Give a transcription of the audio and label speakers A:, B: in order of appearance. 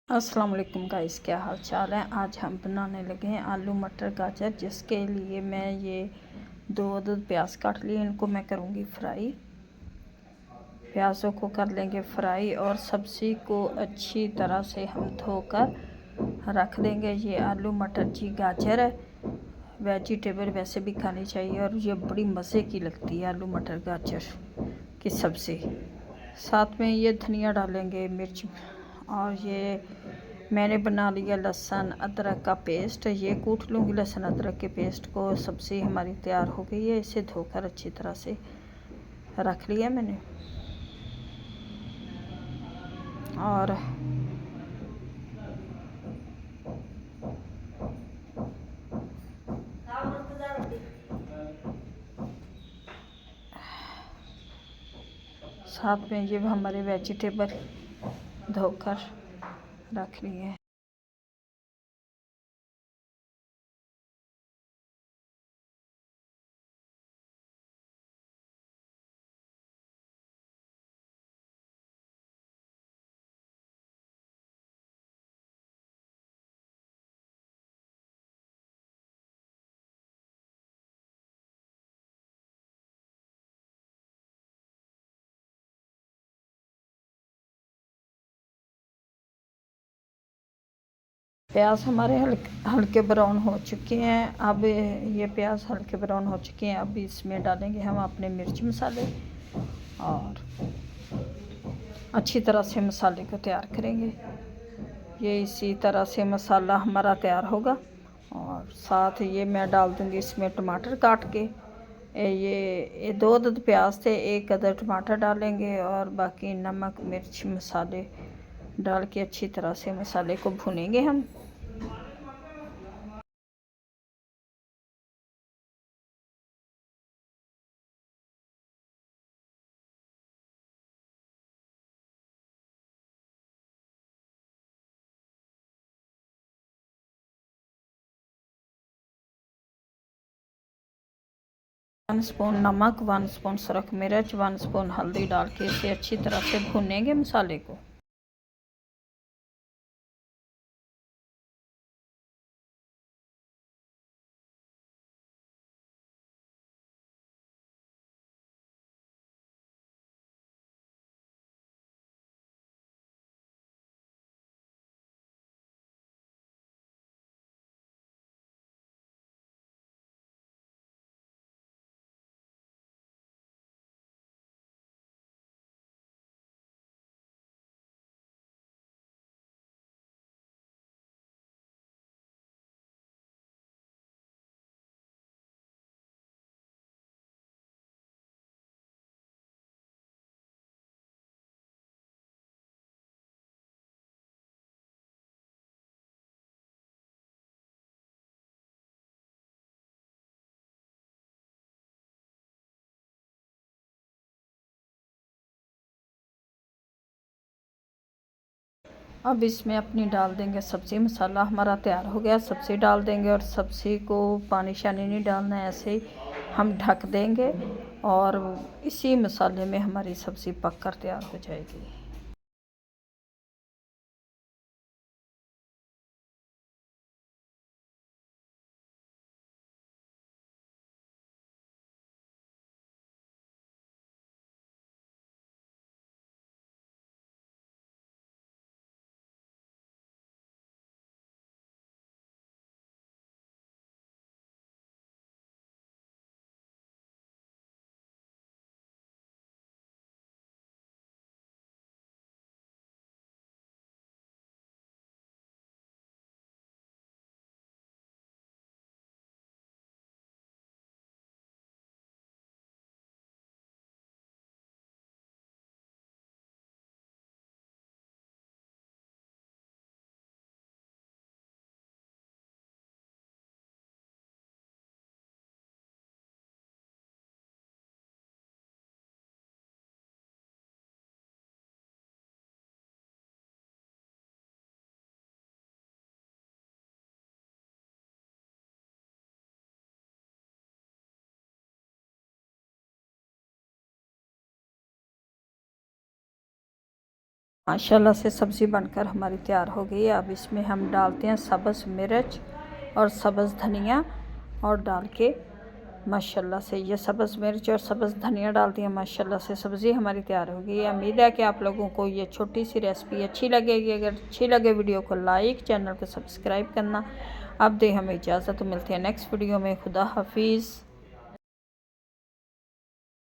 A: अस्सलाम वालेकुम गाइस, क्या हाल चाल है। आज हम बनाने लगे हैं आलू मटर गाजर, जिसके लिए मैं ये 2 अदद प्याज काट लिए। इनको मैं करूँगी फ्राई। प्याज़ों को कर लेंगे फ्राई और सब्ज़ी को अच्छी तरह से हम धोकर रख देंगे। ये आलू मटर जी गाजर है, वेजिटेबल वैसे भी खानी चाहिए और ये बड़ी मज़े की लगती है आलू मटर गाजर की सब्ज़ी। साथ में ये धनिया डालेंगे, मिर्च, और ये मैंने बना लिया लहसुन अदरक का पेस्ट। ये कूट लूँगी लहसुन अदरक के पेस्ट को। सब्ज़ी हमारी तैयार हो गई है। इसे धोकर अच्छी तरह से रख लिया मैंने। और साथ में ये हमारे वेजिटेबल धोकर रख लिए हैं। प्याज हमारे हल्के ब्राउन हो चुके हैं। अब ये प्याज हल्के ब्राउन हो चुके हैं। अब इसमें डालेंगे हम अपने मिर्च मसाले और अच्छी तरह से मसाले को तैयार करेंगे। ये इसी तरह से मसाला हमारा तैयार होगा। और साथ ये मैं डाल दूँगी इसमें टमाटर काट के। ये 2 अदद प्याज थे, 1 अदद टमाटर डालेंगे और बाकी नमक मिर्च मसाले डाल के अच्छी तरह से मसाले को भूनेंगे हम। वन स्पून नमक, 1 स्पून सुरख मिर्च, 1 स्पून हल्दी डाल के इसे अच्छी तरह से भूनेंगे मसाले को। अब इसमें अपनी डाल देंगे सब्ज़ी। मसाला हमारा तैयार हो गया, सब्ज़ी डाल देंगे और सब्ज़ी को पानी शानी नहीं डालना है, ऐसे ही हम ढक देंगे और इसी मसाले में हमारी सब्ज़ी पक कर तैयार हो जाएगी। माशाल्लाह से सब्ज़ी बनकर हमारी तैयार हो गई है। अब इसमें हम डालते हैं सब्ज़ मिर्च और सब्ज़ धनिया और डाल के माशाल्लाह से ये सब्ज़ मिर्च और सब्ज़ धनिया डालती हैं। माशाल्लाह से सब्ज़ी हमारी तैयार हो गई है। उम्मीद है कि आप लोगों को ये छोटी सी रेसिपी अच्छी लगेगी। अगर अच्छी लगे वीडियो को लाइक, चैनल को सब्सक्राइब करना। अब दे हमें इजाज़त, तो मिलते हैं नेक्स्ट वीडियो में। खुदा हाफिज़।